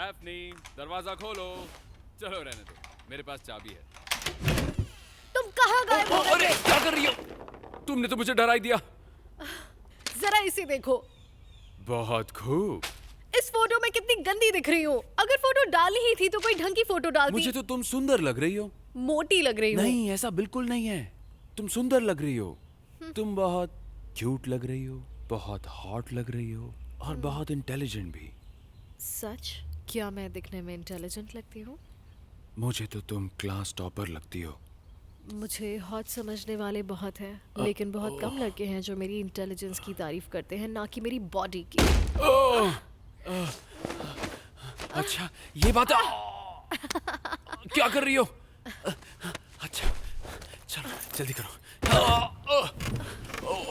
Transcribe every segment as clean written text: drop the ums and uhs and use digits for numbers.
Daphne, दरवाजा खोलो। चलो रहने दो, मेरे पास चाबी है। तुम कहाँ गए? अरे क्या कर रही हो? तुमने तो मुझे डरा ही दिया। जरा इसे देखो। बहुत खूब। इस फोटो में कितनी गंदी दिख रही हूँ। अगर फोटो डालनी ही थी तो कोई ढंग की फोटो डालती। मुझे तो तुम सुंदर लग रही हो। मोटी लग रही हूँ। नहीं, ऐसा बिल्कुल नहीं है। तुम सुंदर लग रही हो। तुम बहुत क्यूट लग रही हो, बहुत हॉट लग रही हो और बहुत इंटेलिजेंट भी। सच? क्या मैं दिखने में इंटेलिजेंट लगती हूँ? मुझे तो तुम क्लास टॉपर लगती हो। मुझे हॉट समझने वाले बहुत हैं, लेकिन बहुत कम लड़के हैं जो मेरी इंटेलिजेंस की तारीफ करते हैं, ना कि मेरी बॉडी की। अच्छा, ये बात क्या कर रही हो? अच्छा, चलो जल्दी करो।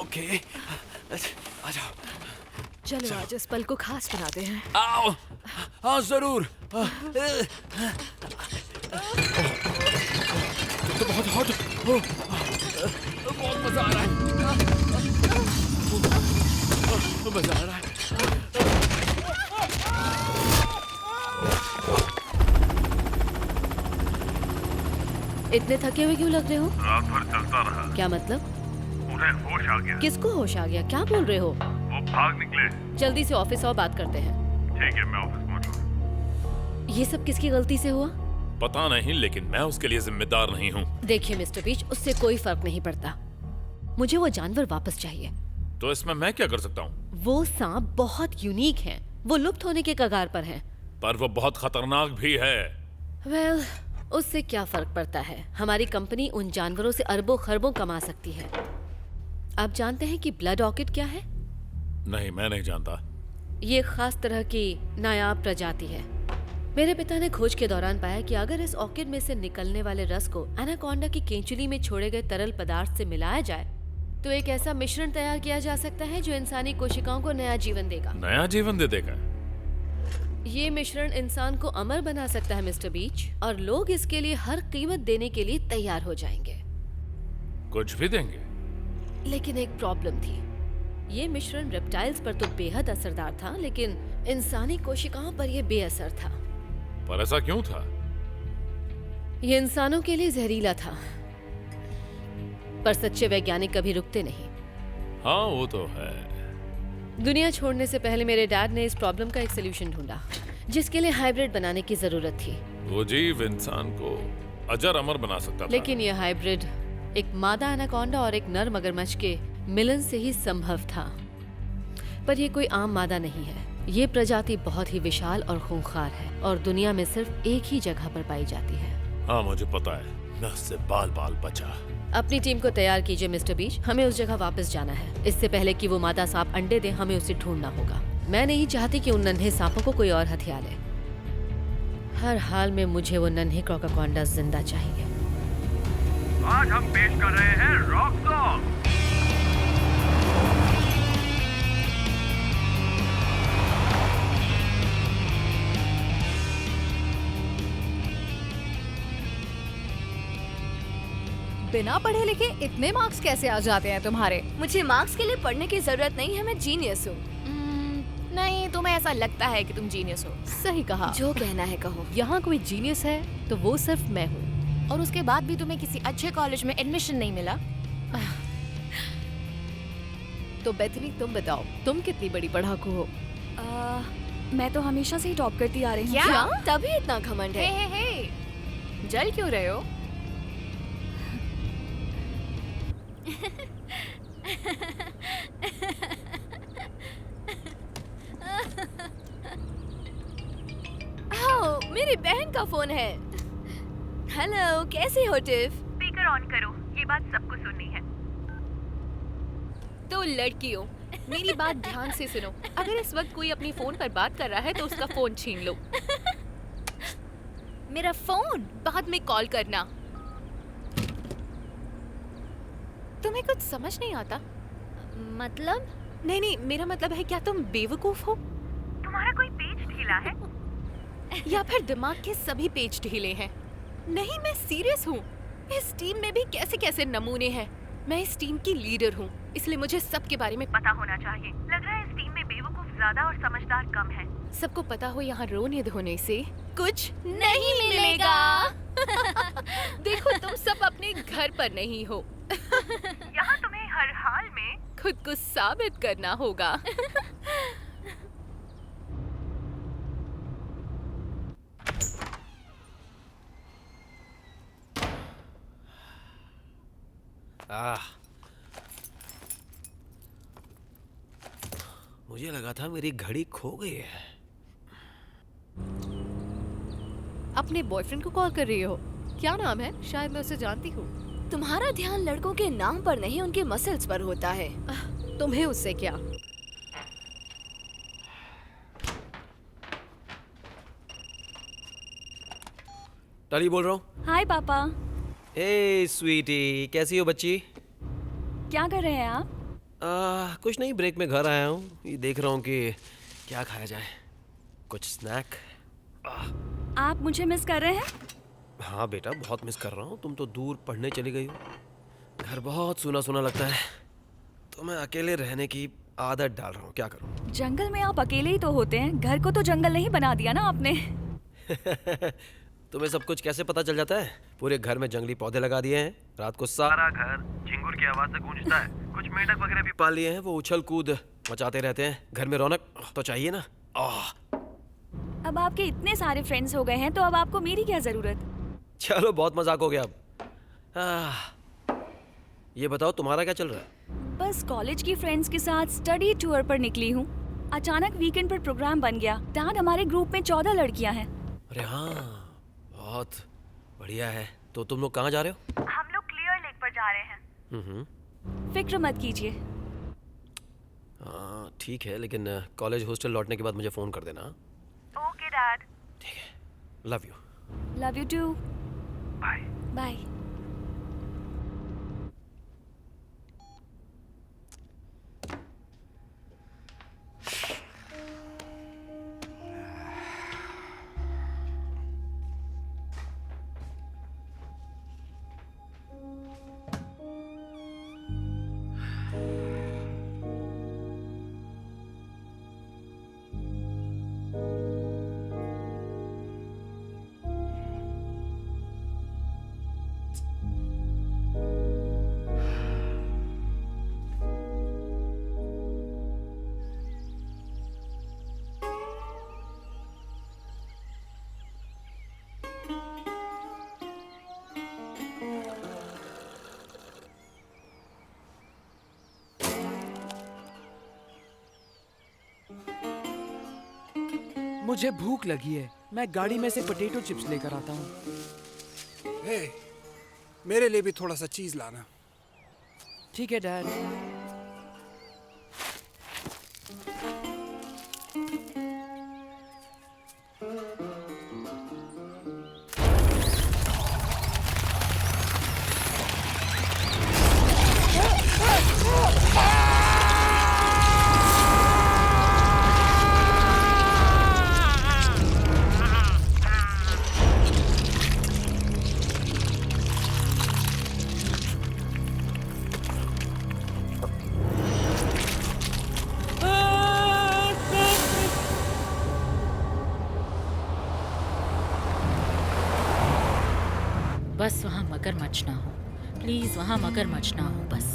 ओके, आ जाओ। चलो आज इस पल को खास बनाते हैं। आओ, हाँ जरूर। तो बहुत हॉट हो, बहुत मजा आ रहा है। मजा आ रहा है। इतने थके हुए क्यों लग रहे हो? रात भर चलता रहा। क्या मतलब? उन्हें होश आ गया। किसको होश आ गया? क्या बोल रहे हो? वो भाग निकले। जल्दी से ऑफिस आओ, बात करते हैं। ठीक है, मैं ऑफिस पहुंचूं। ये सब किसकी गलती से हुआ? पता नहीं, लेकिन मैं उसके लिए जिम्मेदार नहीं हूँ। देखिए मिस्टर बीच, उससे कोई फर्क नहीं पड़ता। मुझे वो जानवर वापस चाहिए। तो इसमें मैं क्या कर सकता हूँ? वो सांप बहुत यूनिक हैं। वो लुप्त होने के कगार पर हैं। पर वो बहुत खतरनाक भी है। वेल, उससे क्या फर्क पड़ता है? हमारी कंपनी उन जानवरों से अरबों खरबों कमा सकती है। आप जानते हैं कि ब्लड ऑर्किड क्या है? नहीं, मैं नहीं जानता। ये खास तरह की नायाब प्रजाति है। मेरे पिता ने खोज के दौरान पाया कि अगर इस ऑर्किड में से निकलने वाले रस को एनाकोंडा की केंचुली में छोड़े गए तरल पदार्थ से मिलाया जाए तो एक ऐसा मिश्रण तैयार किया जा सकता है जो इंसानी कोशिकाओं को नया जीवन देगा। नया जीवन दे देगा? ये मिश्रण इंसान को अमर बना सकता है मिस्टर बीच, और लोग इसके लिए हर कीमत देने के लिए तैयार हो जाएंगे। कुछ भी देंगे? लेकिन एक प्रॉब्लम थी। ये मिश्रण रेप्टाइल्स पर तो बेहद असरदार था, लेकिन इंसानी कोशिकाओं पर यह बेअसर था। पर ऐसा क्यों था? ये इंसानों के लिए जहरीला था, पर सच्चे वैज्ञानिक कभी रुकते नहीं। हाँ, वो तो है। दुनिया छोड़ने से पहले मेरे डैड ने इस प्रॉब्लम का एक सोल्यूशन ढूंढा, जिसके लिए हाइब्रिड बनाने की जरूरत थी। वो जीव इंसान को अजर अमर बना सकता था। लेकिन यह हाइब्रिड एक मादा एनाकोंडा और एक नर मगरमच्छ के मिलन से ही संभव था। पर यह कोई आम मादा नहीं है। ये प्रजाति बहुत ही विशाल और खूंखार है और दुनिया में सिर्फ एक ही जगह पर पाई जाती है। हाँ, मुझे पता है। मैं उससे बाल बाल बचा। अपनी टीम को तैयार कीजिए मिस्टर बीच, हमें उस जगह वापस जाना है। इससे पहले कि वो मादा सांप अंडे दे, हमें उसे ढूंढना होगा। मैं नहीं चाहती कि उन नन्हे सांपों को कोई और हथिया ले। हर हाल में मुझे वो नन्हे क्रोकोकोंडा जिंदा चाहिए। आज हम पेश कर रहे हैं रॉक सॉन्ग। बिना पढ़े लिखे इतने मार्क्स कैसे आ जाते हैं तुम्हारे? मुझे मार्क्स के लिए पढ़ने की जरूरत नहीं है, मैं जीनियस हूँ। नहीं, तुम्हें ऐसा लगता है कि तुम जीनियस हो। सही कहा। जो कहना है कहो। यहाँ कोई जीनियस है तो वो सिर्फ मैं हूँ। और उसके बाद भी तुम्हें किसी अच्छे कॉलेज में एडमिशन नहीं मिला? तो बेथनी, तुम बताओ, तुम कितनी बड़ी पढ़ाकू हो? मैं तो हमेशा से ही टॉप करती आ रही हूँ। क्या? तभी इतना घमंड है। हे, जल क्यों रहे हो? मेरी बहन का फोन है। हेलो, कैसी हो टिफ? स्पीकर ऑन करो, ये बात सबको सुननी है। तो लड़कियों, मेरी बात ध्यान से सुनो। अगर इस वक्त कोई अपनी फोन पर बात कर रहा है तो उसका फोन छीन लो। मेरा फोन बाद में कॉल करना। तुम्हें कुछ समझ नहीं आता? मतलब? नहीं, मेरा मतलब है, क्या तुम बेवकूफ हो? तुम्हारा कोई पेज ढीला है? या फिर दिमाग के सभी पेज ढीले हैं? नहीं, मैं सीरियस हूँ। इस टीम में भी कैसे कैसे नमूने हैं। मैं इस टीम की लीडर हूँ, इसलिए मुझे सबके बारे में पता होना चाहिए। लग रहा है इस टीम में बेवकूफ ज्यादा और समझदार कम है। सबको पता हो यहाँ रोने धोने से कुछ नहीं मिलेगा। देखो तुम सब अपने घर पर नहीं हो। यहाँ तुम्हें हर हाल में खुद को साबित करना होगा। मुझे लगा था मेरी घड़ी खो गई है। अपने बॉयफ्रेंड को कॉल कर रही हो? क्या नाम है? शायद मैं उसे जानती हूँ। तुम्हारा ध्यान लड़कों के नाम पर नहीं उनके मसल्स पर होता है। तुम्हें उससे क्या? टली बोल रहा हूँ। हाय पापा, ए स्वीटी, कैसी हो बच्ची? क्या कर रहे हैं आप? कुछ नहीं, ब्रेक में घर आया हूँ। ये देख रहा हूँ कि क्या खाया जाए, कुछ स्नैक। आप मुझे मिस कर रहे हैं? हाँ बेटा, बहुत मिस कर रहा हूँ। तुम तो दूर पढ़ने चली गई हो, घर बहुत सूना सूना लगता है, तो मैं अकेले रहने की आदत डाल रहा हूँ। क्या करूँ? जंगल में आप अकेले ही तो होते हैं, घर को तो जंगल नहीं बना दिया ना आपने। तुम्हें सब कुछ कैसे पता चल जाता है? पूरे घर में जंगली पौधे लगा दिए हैं, रात को सारा घर झिंगुर की आवाज से गूंजता है। कुछ मेंढक वगैरह भी पाल लिए हैं, वो उछल कूद मचाते रहते हैं। घर में रौनक तो चाहिए ना। अब आपके इतने सारे फ्रेंड्स हो गए हैं तो अब आपको मेरी क्या जरूरत? चलो बहुत मजाक हो गया अब। ये बताओ तुम्हारा क्या चल रहा है? बस कॉलेज की फ्रेंड्स के साथ स्टडी टूर पर निकली हूँ। अचानक वीकेंड पर प्रोग्राम बन गया। डैड, हमारे ग्रुप में 14 लड़कियाँ हैं। अरे हाँ, बहुत बढ़िया है। तो तुम लोग कहाँ जा रहे हो? हम लोग क्लियर लेक पर जा रहे हैं। फिक्र मत कीजिए। हाँ ठीक है, लेकिन कॉलेज हॉस्टल लौटने के बाद मुझे फ़ोन कर देना। Okay dad. ठीक है, love you. Love you too. Bye. Bye. मुझे भूख लगी है, मैं गाड़ी में से पोटैटो चिप्स लेकर आता हूँ। हे, मेरे लिए भी थोड़ा सा चीज लाना। ठीक है डैड। बस वहाँ मगरमच्छ ना हो, प्लीज वहाँ मगरमच्छ ना हो बस।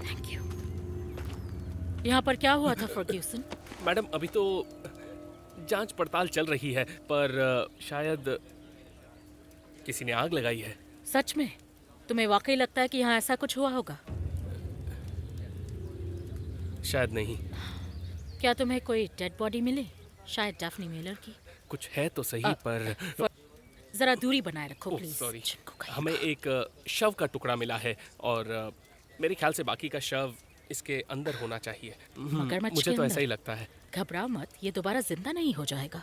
Thank you. यहाँ पर क्या हुआ था फर्ग्यूसन? मैडम, अभी तो जांच पड़ताल चल रही है, पर शायद किसी ने आग लगाई है। सच में? तुम्हें वाकई लगता है कि यहाँ ऐसा कुछ हुआ होगा? शायद नहीं। क्या तुम्हें कोई डेड बॉडी मिली? शायद डैफ्नी मेलर की। कुछ है तो सही, पर जरा दूरी बनाए रखो प्लीज। सॉरी, हमें एक शव का टुकड़ा मिला है और मेरे ख्याल से बाकी का शव इसके अंदर होना चाहिए। मगरमच्छ मुझे के तो अंदर? ऐसा ही लगता है। घबराओ मत, ये दोबारा जिंदा नहीं हो जाएगा।